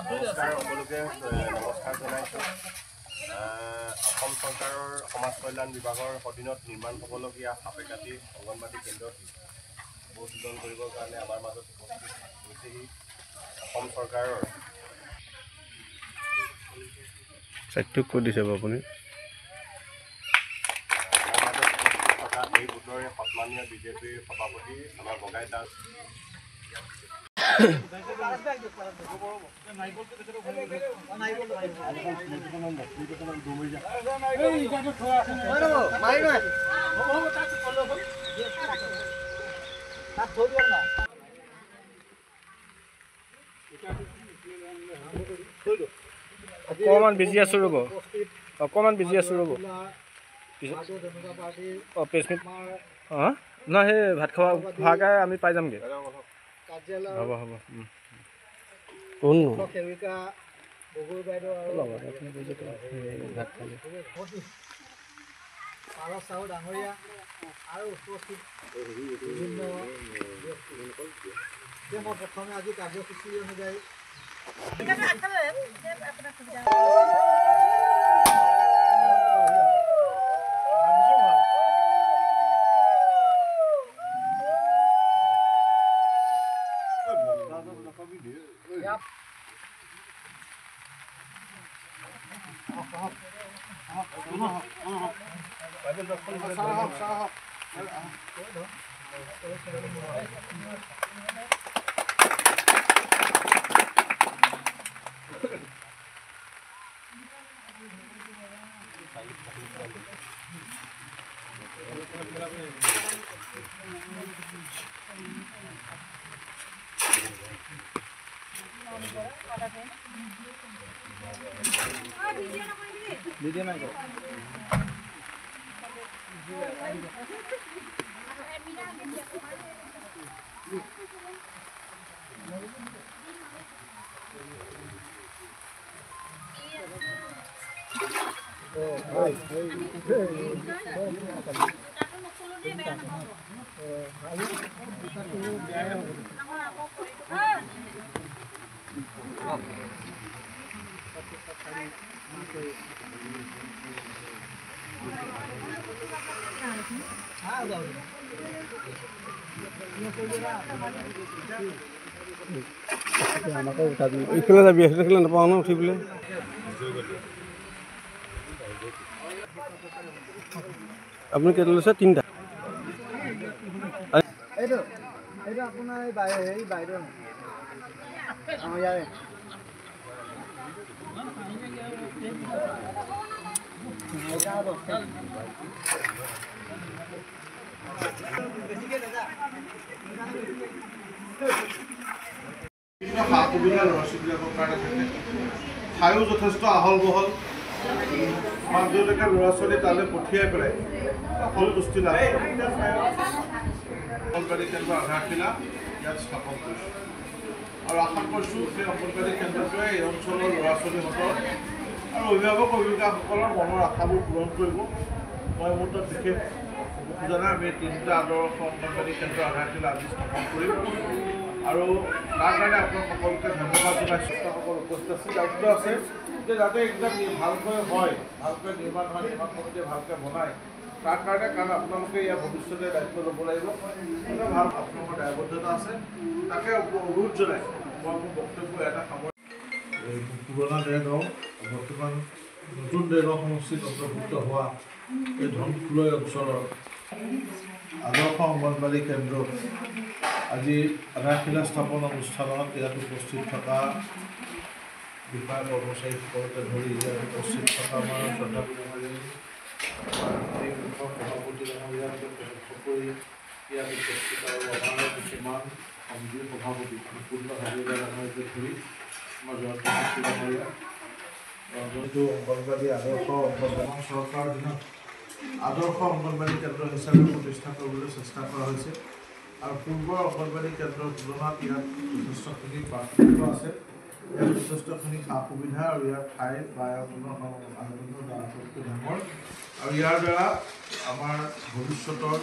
নমস্কাৰ সকলোকে নমস্কাৰ জনাইছোঁ। অসম চৰকাৰৰ সমাজ কল্যাণ বিভাগৰ অধীনত নিৰ্মাণ হ'বলগীয়া সাপেকাঠি অংগনবাড়ী কেন্দ্ৰত উদ্বোধন কৰিবৰ কাৰণে আমাৰ মাজত উপস্থিত হৈছেহি অসম চৰকাৰৰ চাইটটোক কৈ দিছে আপুনি থকা এই গোটৰে সন্মানীয় বিজেপিৰ সভাপতি আমাৰ বগাই দাস অকণমান বিজি আছোঁ ৰ'ব পেচমিট নহয় সেই ভাত খোৱাকৈ আমি পাই যামগৈ হ'ব কোন সেৱিকা গগৈ বাইদেউ ভাত খালে পাৰস চাহু ডাঙৰীয়া আৰু উপস্থিত বিভিন্ন মই প্ৰথমে আজি কাৰ্যসূচী অনুযায়ী ভিডিঅ' নাই এইফালে যাবি সেইফালে নাপাওঁ ন উঠিবলৈ আপুনি কেইটা লৈছে 3টা এইটো আপোনাৰ হেৰি বাইদেউ ইয়াৰে সা সুবিধা ল'ৰা ছোৱালীবিলাকৰ কাৰণে থাকে ঠাইও যথেষ্ট আহল বহল মাক দেউতাকে ল'ৰা ছোৱালী তালৈ পঠিয়াই পেলাই সন্তুষ্টি লাভ অংগনবাড়ী কেন্দ্ৰ আধাৰশিলা ইয়াত স্থাপন কৰিছোঁ আৰু আশা কৰিছোঁ সেই অংগনবাড়ী কেন্দ্ৰটোৱে এই অঞ্চলৰ ল'ৰা ছোৱালীহঁতৰ আৰু অভিভাৱক অভিভাৱিকাসকলৰ মনৰ আশাবোৰ পূৰণ কৰিব মই মোৰ তাত বিশেষ জানা আমি 3টা আদৰ্শ অংগনবাড়ী কেন্দ্ৰ আধাৰশিলা আজি স্থাপন কৰিম আৰু তাৰ কাৰণে আপোনাক সকলোকে ধন্যবাদ জনাইছোঁ সকল উপস্থিত আছে দায়িত্ব আছে যে যাতে একদম ভালকৈ হয় ভালকৈ নিৰ্মাণ হয় নিৰ্মাণ সমিতিয়ে ভালকৈ বনায় তাৰ কাৰণে কাৰণ আপোনালোকে ইয়াৰ ভৱিষ্যতে দায়িত্ব ল'ব লাগিব ভাল আপোনালোকৰ দায়বদ্ধতা আছে তাকে অনুৰোধ জনাই মই মোৰ বক্তব্য এটা সামৰি পুৰণা দেৰগাঁও বৰ্তমান নতুন দেৰগাঁও সমষ্টিত অন্তৰ্ভুক্ত হোৱা এই ধনফুলই অঞ্চলৰ আদৰ্শ অংগনবাড়ী কেন্দ্ৰত আজি আধাৰশিলা স্থাপন অনুষ্ঠানত ইয়াত উপস্থিত থকা বিষয়া কৰ্মচাৰীসকলকে ধৰি ইয়াত উপস্থিত থকা আমাৰ শ্ৰদ্ধাপূৰ্ণ সভাপতি মহোদয়াকে প্ৰত্যক্ষ কৰি ইয়াত উপস্থিত আৰু আমাৰ কিছুমান সমিতিৰ সভাপতি মুকুন্দ হাজৰিকা ডাঙৰীয়াকে ধৰি আমাৰ যোনটো অংগনবাদী আদৰ্শ অংগনবাদী চৰকাৰৰ দিনত আদৰ্শ অংগনবাদী কেন্দ্ৰ হিচাপে প্ৰতিষ্ঠা কৰিবলৈ চেষ্টা কৰা হৈছে আৰু পূৰ্বৰ অংগনবাদী কেন্দ্ৰৰ তুলনাত ইয়াত যথেষ্টখিনি পাৰ্থক্য আছে ইয়াত যথেষ্টখিনি সা সুবিধা আৰু ইয়াৰ ঠাই বা আয়তনৰ আটতকৈ ডাঙৰ আৰু ইয়াৰ দ্বাৰা আমাৰ ভৱিষ্যতৰ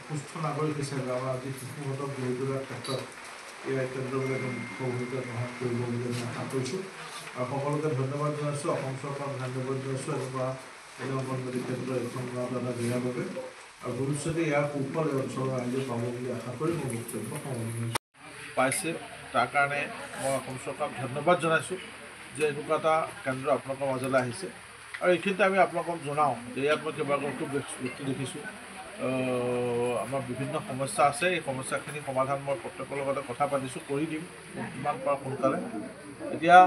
সুস্থ নাগৰিক হিচাপে আমাৰ আজি শিশুহঁতক গঢ়ি তোলাৰ ক্ষেত্ৰত এই কেন্দ্ৰবিলাকে মুখ্য ভূমিকা গ্ৰহণ কৰিব বুলি আমি আশা কৰিছোঁ আৰু সকলোকে ধন্যবাদ জনাইছোঁ অসম চৰকাৰক ধন্যবাদ জনাইছোঁ এনেকুৱা এই অংগনবাদী কেন্দ্ৰ এখন গাঁৱত এটা দিয়াৰ বাবে আৰু ভৱিষ্যতে ইয়াৰ সুফল এই অঞ্চলৰ ৰাইজে পাব বুলি আশা কৰি মোৰ বক্তব্য সামৰণি পাইছে তাৰ কাৰণে মই অসম চৰকাৰক ধন্যবাদ জনাইছোঁ যে এনেকুৱা এটা কেন্দ্ৰ আপোনালোকৰ মাজলৈ আহিছে আৰু এইখিনিতে আমি আপোনালোকক জনাওঁ যে ইয়াত মই কেইবাগৰাকীও ব্যক্তি দেখিছোঁ আমাৰ বিভিন্ন সমস্যা আছে এই সমস্যাখিনি সমাধান মই প্ৰত্যেকৰ লগতে কথা পাতিছোঁ কৰি দিম যিমান পাৰোঁ সোনকালে এতিয়া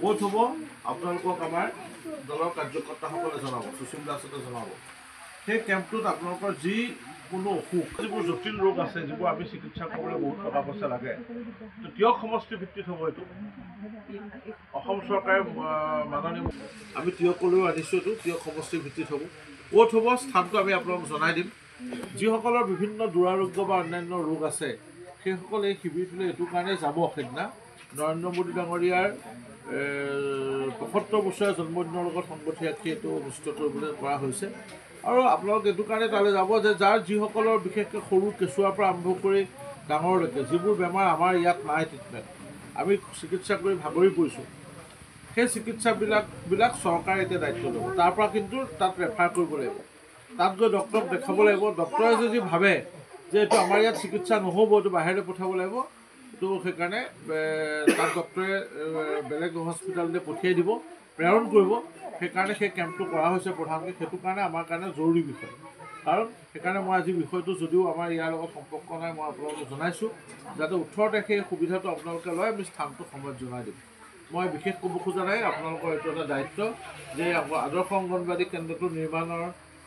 ক'ত হ'ব আপোনালোকক আমাৰ দলৰ কাৰ্যকৰ্তাসকলে জনাব সুশীল দাসতে জনাব সেই কেম্পটোত আপোনালোকৰ যিকোনো অসুখ যিবোৰ জটিল ৰোগ আছে যিবোৰ আমি চিকিৎসা কৰিবলৈ বহুত টকা পইচা লাগে তিয়ক সমষ্টি ভিত্তিত হ'ব এইটো অসম চৰকাৰে মাননীয় আমি তিয়কলৈও আনিছোঁ এইটো তিয়ক সমষ্টিৰ ভিত্তিত হ'ব ক'ত হ'ব স্থানটো আমি আপোনালোকক জনাই দিম যিসকলৰ বিভিন্ন দুৰাৰোগ্য বা অন্যান্য ৰোগ আছে সেইসকল এই শিবিৰটোলৈ এইটো কাৰণে যাব সেইদিনা নৰেন্দ্ৰ মোদী ডাঙৰীয়াৰ ৭৫ বছৰীয়া জন্মদিনৰ লগত সংগতি ৰাখি এইটো অনুষ্ঠিত কৰিবলৈ কৰা হৈছে আৰু আপোনালোক এইটো কাৰণে তালৈ যাব যে যাৰ যিসকলৰ বিশেষকৈ সৰু কেঁচুৱাৰ পৰা আৰম্ভ কৰি ডাঙৰলৈকে যিবোৰ বেমাৰ আমাৰ ইয়াত নাই ট্ৰিটমেণ্ট আমি চিকিৎসা কৰি ভাগৰি পৰিছোঁ সেই চিকিৎসাবিলাক চৰকাৰে এতিয়া দায়িত্ব ল'ব তাৰ পৰা কিন্তু তাত ৰেফাৰ কৰিব লাগিব তাত গৈ ডক্টৰক দেখাব লাগিব ডক্টৰে যদি ভাবে যে এইটো আমাৰ ইয়াত চিকিৎসা নহ'ব এইটো বাহিৰলৈ পঠাব লাগিব তো সেইকাৰণে তাত ডক্টৰে বেলেগ হস্পিটেললৈ পঠিয়াই দিব প্ৰেৰণ কৰিব সেইকাৰণে সেই কেম্পটো কৰা হৈছে প্ৰধানকৈ সেইটো কাৰণে আমাৰ কাৰণে জৰুৰী বিষয় কাৰণ সেইকাৰণে মই আজি বিষয়টো যদিও আমাৰ ইয়াৰ লগত সম্পৰ্ক নাই মই আপোনালোকক জনাইছোঁ যাতে 18 তাৰিখে এই সুবিধাটো আপোনালোকে লয় আমি স্থানটো সময়ত জনাই দিম মই বিশেষ ক'ব খোজা নাই আপোনালোকৰ এইটো এটা দায়িত্ব যে আদৰ্শ অংগনবাদী কেন্দ্ৰটো নিৰ্মাণৰ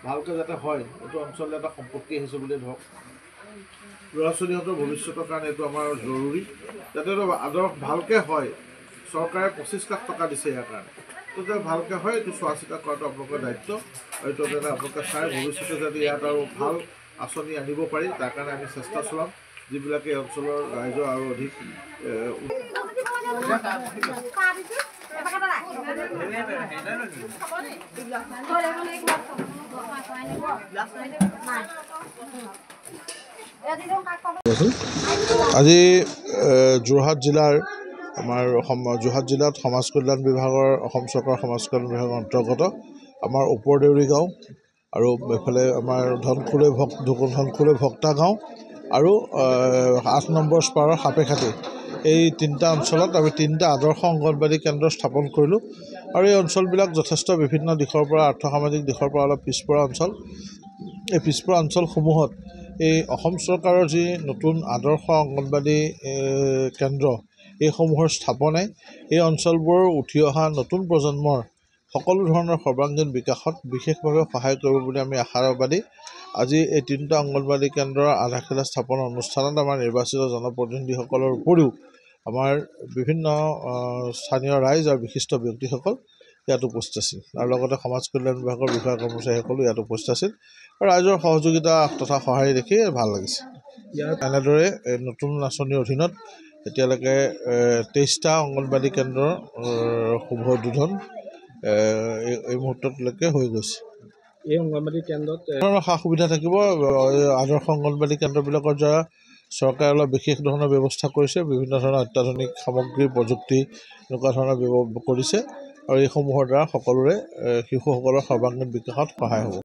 ভালকৈ যাতে হয় এইটো অঞ্চললৈ এটা সম্পত্তি আহিছে বুলি ধৰক ল'ৰা ছোৱালীহঁতৰ ভৱিষ্যতৰ কাৰণে এইটো আমাৰ জৰুৰী যাতে আদৰ্শ ভালকৈ হয় চৰকাৰে 25 লাখ টকা দিছে ইয়াৰ কাৰণে তো যাতে ভালকৈ হয় এইটো চোৱা চিতা কৰাটো আপোনালোকৰ দায়িত্ব আৰু এইটো যাতে আপোনালোকে চাই ভৱিষ্যতে যাতে ইয়াত আৰু ভাল আঁচনি আনিব পাৰি তাৰ কাৰণে আমি চেষ্টা চলাম যিবিলাকে এই অঞ্চলৰ ৰাইজৰ আৰু অধিক আজি যোৰহাট জিলাৰ আমাৰ যোৰহাট জিলাত সমাজ কল্যাণ বিভাগৰ অসম চৰকাৰৰ সমাজ কল্যাণ বিভাগৰ অন্তৰ্গত আমাৰ ওপৰদেউৰী গাঁও আৰু এইফালে আমাৰ ধনখুলে ভক্তা গাঁও আৰু 8 নম্বৰ স্পাৰৰ সাপেখাতি এই 3টা অঞ্চলত আমি 3টা আদৰ্শ অংগনবাদী কেন্দ্ৰ স্থাপন কৰিলোঁ আৰু এই অঞ্চলবিলাক যথেষ্ট বিভিন্ন দিশৰ পৰা আৰ্থসামাজিক দিশৰ পৰা অলপ পিছপৰা অঞ্চল এই পিছপৰা অঞ্চলসমূহত এই অসম চৰকাৰৰ যি নতুন আদৰ্শ অংগনবাদী কেন্দ্ৰ এইসমূহৰ স্থাপনে এই অঞ্চলবোৰৰ উঠি অহা নতুন প্ৰজন্মৰ সকলো ধৰণৰ সৰ্বাংগীন বিকাশত বিশেষভাৱে সহায় কৰিব বুলি আমি আশাবাদী আজি এই 3টা অংগনবাদী কেন্দ্ৰৰ আধাৰশিলা স্থাপনৰ অনুষ্ঠানত আমাৰ নিৰ্বাচিত জনপ্ৰতিনিধিসকলৰ উপৰিও আমাৰ বিভিন্ন স্থানীয় ৰাইজ আৰু বিশিষ্ট ব্যক্তিসকল ইয়াত উপস্থিত আছিল আৰু লগতে সমাজ কল্যাণ বিভাগৰ বিষয়া কৰ্মচাৰীসকলো ইয়াত উপস্থিত আছিল আৰু ৰাইজৰ সহযোগিতা তথা সহায় দেখি ভাল লাগিছে এনেদৰে নতুন আঁচনিৰ অধীনত এতিয়ালৈকে 23টা অংগনবাদী কেন্দ্ৰৰ শুভ উদ্বোধন এই মুহূৰ্তলৈকে হৈ গৈছে এই অংগনবাদী কেন্দ্ৰত সা সুবিধা থাকিব আদৰ্শ অংগনবাদী কেন্দ্ৰবিলাকৰ দ্বাৰা চৰকাৰে অলপ বিশেষ ধৰণৰ ব্যৱস্থা কৰিছে বিভিন্ন ধৰণৰ অত্যাধুনিক সামগ্ৰী প্ৰযুক্তি এনেকুৱা ধৰণৰ কৰিছে আৰু এইসমূহৰ দ্বাৰা সকলোৰে শিশুসকলৰ সৰ্বাংগীন বিকাশত সহায় হ'ব